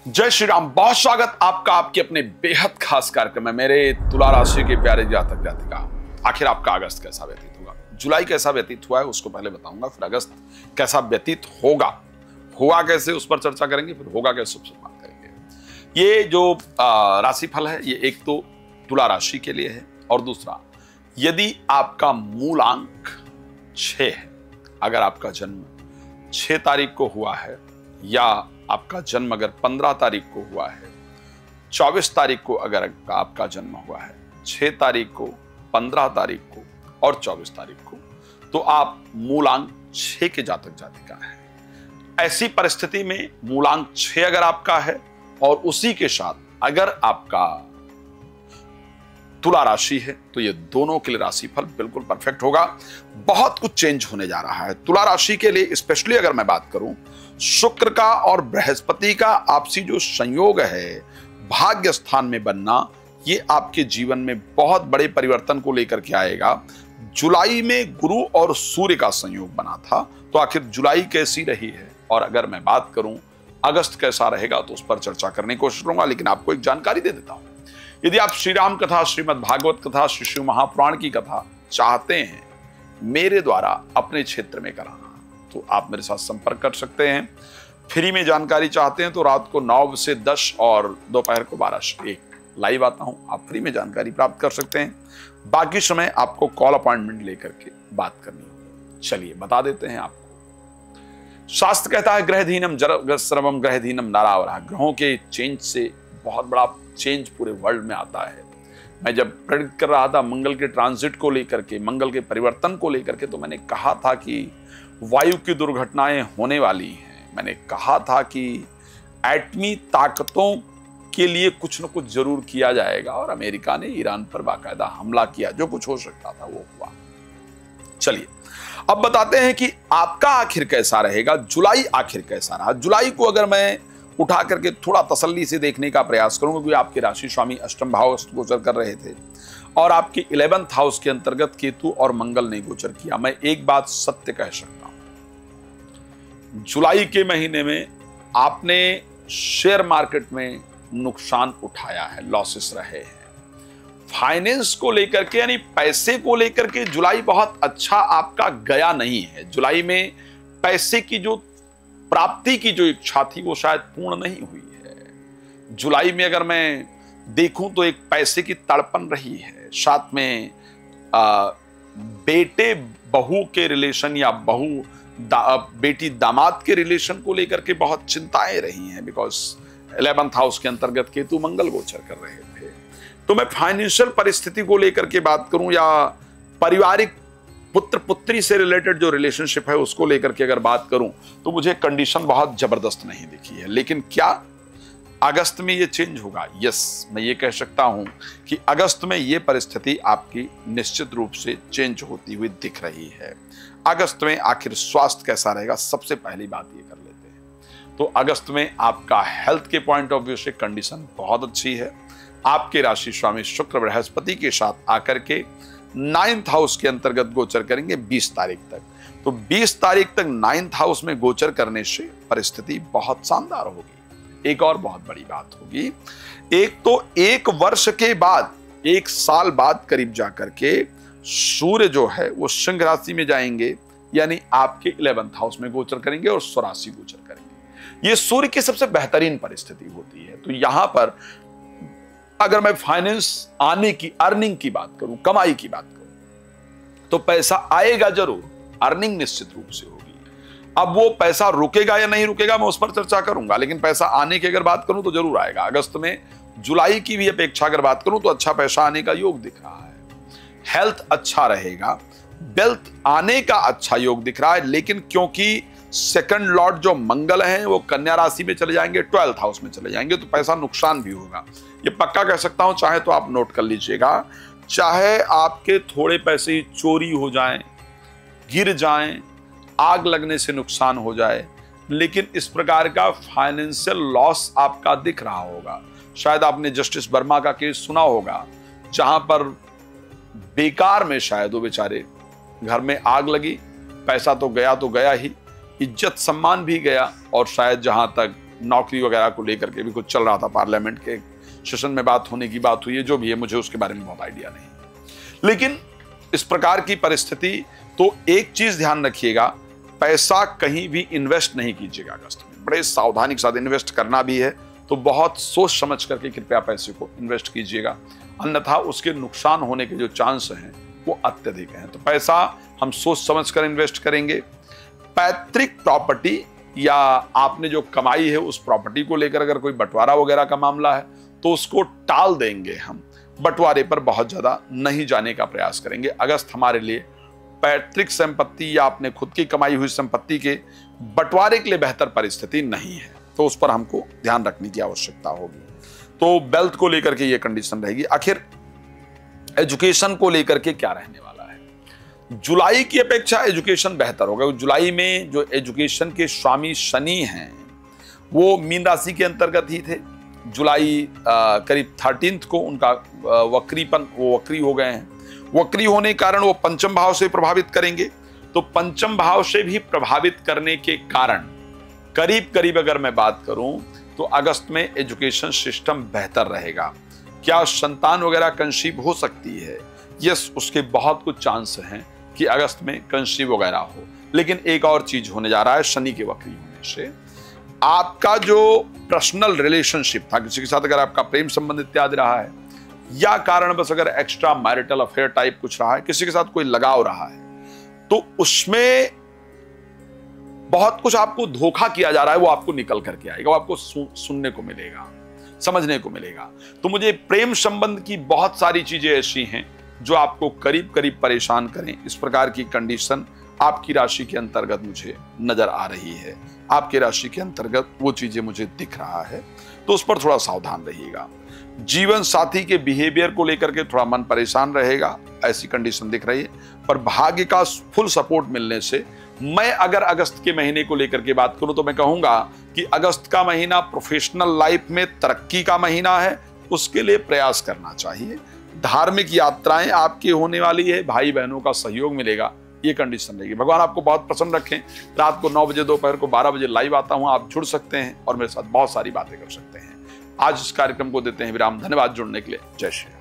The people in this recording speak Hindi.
जय श्री राम। बहुत स्वागत आपका आपके अपने बेहद खास कार्यक्रम में। मेरे तुला राशि के प्यारे जातक जातिका, आखिर आपका अगस्त कैसा व्यतीत होगा, जुलाई कैसा व्यतीत हुआ है उसको पहले बताऊंगा, फिर अगस्त कैसा व्यतीत होगा, हुआ कैसे उस पर चर्चा करेंगे, फिर होगा कैसे उस पर बात करेंगे। ये जो राशिफल है ये एक तो तुला राशि के लिए है, और दूसरा यदि आपका मूलांक 6 है, अगर आपका जन्म 6 तारीख को हुआ है, या आपका जन्म अगर 15 तारीख को हुआ है, 24 तारीख को अगर आपका जन्म हुआ है, 6 तारीख को, 15 तारीख को और 24 तारीख को, तो आप मूलांक 6 के जातक जातिका है। ऐसी परिस्थिति में मूलांक 6 अगर आपका है और उसी के साथ अगर आपका तुला राशि है, तो ये दोनों के लिए राशिफल बिल्कुल परफेक्ट होगा। बहुत कुछ चेंज होने जा रहा है तुला राशि के लिए। स्पेशली अगर मैं बात करूं, शुक्र का और बृहस्पति का आपसी जो संयोग है, भाग्य स्थान में बनना, ये आपके जीवन में बहुत बड़े परिवर्तन को लेकर के आएगा। जुलाई में गुरु और सूर्य का संयोग बना था, तो आखिर जुलाई कैसी रही है, और अगर मैं बात करूं अगस्त कैसा रहेगा, तो उस पर चर्चा करने की कोशिश करूंगा। लेकिन आपको एक जानकारी दे देता हूं, यदि आप श्री राम कथा, श्रीमद् भागवत कथा, श्री शिव महापुराण की कथा चाहते हैं मेरे द्वारा अपने क्षेत्र में कराना, तो आप मेरे साथ संपर्क कर सकते हैं। फ्री में जानकारी चाहते हैं तो रात को 9 से 10 और दोपहर को 12 से 1 लाइव आता हूं, आप फ्री में जानकारी प्राप्त कर सकते हैं। बाकी समय आपको कॉल अपॉइंटमेंट लेकर के बात करनी होगी। चलिए बता देते हैं आपको। शास्त्र कहता है ग्रहधीनम सर्वम ग्रहधीनम नारावरा। ग्रहों के चेंज से बहुत बड़ा चेंज पूरे वर्ल्ड में आता है। मैं जब प्रेडिक्ट कर रहा था मंगल के ट्रांजिट को लेकर के, मंगल के परिवर्तन को लेकर के, तो मैंने कहा था कि वायु की दुर्घटनाएं होने वाली हैं। मैंने कहा था कि एटमी ताकतों के लिए कुछ न कुछ जरूर किया जाएगा, और अमेरिका ने ईरान पर बाकायदा हमला किया। जो कुछ हो सकता था वो हुआ। चलिए अब बताते हैं कि आपका आखिर कैसा रहेगा, जुलाई आखिर कैसा रहा। जुलाई को अगर मैं उठा करके थोड़ा तसल्ली से देखने का प्रयास करूंगा, क्योंकि आपके राशि स्वामी अष्टम भाव गोचर कर रहे थे और आपके 11th हाउस के अंतर्गत केतु और मंगल ने गोचर किया। मैं एक बात सत्य कह सकता हूं, जुलाई के महीने में आपने शेयर मार्केट में नुकसान उठाया है, लॉसेस रहे हैं। फाइनेंस को लेकर के, यानी पैसे को लेकर के जुलाई बहुत अच्छा आपका गया नहीं है। जुलाई में पैसे की जो प्राप्ति की जो इच्छा थी वो शायद पूर्ण नहीं हुई है। जुलाई में अगर मैं देखूं तो एक पैसे की तड़पन रही है, साथ में बेटे बहू के रिलेशन या बेटी दामाद के रिलेशन को लेकर के बहुत चिंताएं रही हैं, बिकॉज 11th हाउस के अंतर्गत केतु मंगल गोचर कर रहे थे। तो मैं फाइनेंशियल परिस्थिति को लेकर के बात करूं, या पारिवारिक पुत्र पुत्री से रिलेटेड जो रिलेशनशिप है उसको लेकर के अगर बात करूं, तो मुझे कंडीशन बहुत जबरदस्त नहीं दिखी है। लेकिन क्या अगस्त में ये चेंज होगा? यस, मैं ये कह सकता हूं कि अगस्त में ये परिस्थिति आपकी निश्चित रूप से चेंज होती हुई दिख रही है। अगस्त में आखिर स्वास्थ्य कैसा रहेगा, सबसे पहली बात ये कर लेते हैं। तो अगस्त में आपका हेल्थ के पॉइंट ऑफ व्यू से कंडीशन बहुत अच्छी है। आपके राशि स्वामी शुक्र बृहस्पति के साथ आकर के 9th हाउस के अंतर्गत गोचर करेंगे 20 तारीख तक। तो 20 तारीख तक 9th हाउस में गोचर करने से परिस्थिति बहुत शानदार होगी। एक और बहुत बड़ी बात होगी, एक तो 1 वर्ष के बाद, 1 साल बाद करीब जाकर के सूर्य जो है वो सिंह राशि में जाएंगे, यानी आपके 11th हाउस में गोचर करेंगे और स्वराशि गोचर करेंगे। ये सूर्य की सबसे बेहतरीन परिस्थिति होती है। तो यहां पर अगर मैं फाइनेंस आने की, अर्निंग की बात करूं, कमाई की बात करूं, तो पैसा आएगा जरूर, अर्निंग निश्चित रूप से होगी। अब वो पैसा रुकेगा या नहीं रुकेगा मैं उस पर चर्चा करूंगा, लेकिन पैसा आने की अगर बात करूं तो जरूर आएगा। अगस्त में जुलाई की भी अपेक्षा अगर बात करूं तो अच्छा पैसा आने का योग दिख रहा है। हेल्थ अच्छा रहेगा, वेल्थ आने का अच्छा योग दिख रहा है। लेकिन क्योंकि सेकंड लॉर्ड जो मंगल हैं वो कन्या राशि में चले जाएंगे, 12th हाउस में चले जाएंगे, तो पैसा नुकसान भी होगा। ये पक्का कह सकता हूं, चाहे तो आप नोट कर लीजिएगा। चाहे आपके थोड़े पैसे ही चोरी हो जाएं, गिर जाएं, आग लगने से नुकसान हो जाए, लेकिन इस प्रकार का फाइनेंशियल लॉस आपका दिख रहा होगा। शायद आपने जस्टिस वर्मा का केस सुना होगा, जहां पर बेकार में शायद वो बेचारे घर में आग लगी, पैसा तो गया ही, इज्जत सम्मान भी गया, और शायद जहां तक नौकरी वगैरह को लेकर के भी कुछ चल रहा था, पार्लियामेंट के सेशन में बात होने की बात हुई है, जो भी है मुझे उसके बारे में बहुत आइडिया नहीं। लेकिन इस प्रकार की परिस्थिति, तो एक चीज ध्यान रखिएगा, पैसा कहीं भी इन्वेस्ट नहीं कीजिएगा अगस्त में। बड़े सावधानी के साथ इन्वेस्ट करना भी है तो बहुत सोच समझ करके कृपया पैसे को इन्वेस्ट कीजिएगा, अन्यथा उसके नुकसान होने के जो चांस हैं वो अत्यधिक हैं। तो पैसा हम सोच समझ कर इन्वेस्ट करेंगे। पैतृक प्रॉपर्टी या आपने जो कमाई है उस प्रॉपर्टी को लेकर अगर कोई बंटवारा वगैरह का मामला है तो उसको टाल देंगे हम, बंटवारे पर बहुत ज्यादा नहीं जाने का प्रयास करेंगे। अगस्त हमारे लिए पैतृक संपत्ति या अपने खुद की कमाई हुई संपत्ति के बंटवारे के लिए बेहतर परिस्थिति नहीं है, तो उस पर हमको ध्यान रखने की आवश्यकता होगी। तो वेल्थ को लेकर के ये कंडीशन रहेगी। आखिर एजुकेशन को लेकर के क्या रहने वाला है? जुलाई की अपेक्षा एजुकेशन बेहतर होगा। जुलाई में जो एजुकेशन के स्वामी शनि हैं वो मीन राशि के अंतर्गत ही थे। जुलाई करीब 13 को उनका वक्री हो गए हैं। वक्री होने के कारण वो पंचम भाव से प्रभावित करेंगे, तो पंचम भाव से भी प्रभावित करने के कारण करीब करीब अगर मैं बात करूं तो अगस्त में एजुकेशन सिस्टम बेहतर रहेगा। क्या संतान वगैरह कंसीव हो सकती है? यस, उसके बहुत कुछ चांस हैं कि अगस्त में कंसीव वगैरह हो। लेकिन एक और चीज होने जा रहा है, शनि के वक्री होने से आपका जो पर्सनल रिलेशनशिप था, किसी के साथ अगर आपका प्रेम संबंध इत्यादि रहा है या कारण बस अगर एक्स्ट्रा मैरिटल अफेयर टाइप कुछ रहा है, किसी के साथ कोई लगाव रहा है, तो उसमें बहुत कुछ आपको धोखा किया जा रहा है, वो आपको निकल करके आएगा, वो आपको सुनने को मिलेगा, समझने को मिलेगा। तो मुझे प्रेम संबंध की बहुत सारी चीजें ऐसी हैं जो आपको करीब करीब परेशान करें। इस प्रकार की कंडीशन आपकी राशि के अंतर्गत मुझे नजर आ रही है। आपकी राशि के अंतर्गत वो चीजें मुझे दिख रहा है, तो उस पर थोड़ा सावधान रहिएगा। जीवन साथी के बिहेवियर को लेकर के थोड़ा मन परेशान रहेगा, ऐसी कंडीशन दिख रही है। पर भाग्य का फुल सपोर्ट मिलने से मैं अगर अगस्त के महीने को लेकर के बात करूं तो मैं कहूंगा कि अगस्त का महीना प्रोफेशनल लाइफ में तरक्की का महीना है, उसके लिए प्रयास करना चाहिए। धार्मिक यात्राएं आपकी होने वाली है, भाई बहनों का सहयोग मिलेगा, ये कंडीशन रहेगी। भगवान आपको बहुत पसंद रखें। रात को 9 बजे, दोपहर को 12 बजे लाइव आता हूं, आप जुड़ सकते हैं और मेरे साथ बहुत सारी बातें कर सकते हैं। आज इस कार्यक्रम को देते हैं विराम। धन्यवाद जुड़ने के लिए। जय श्री राम।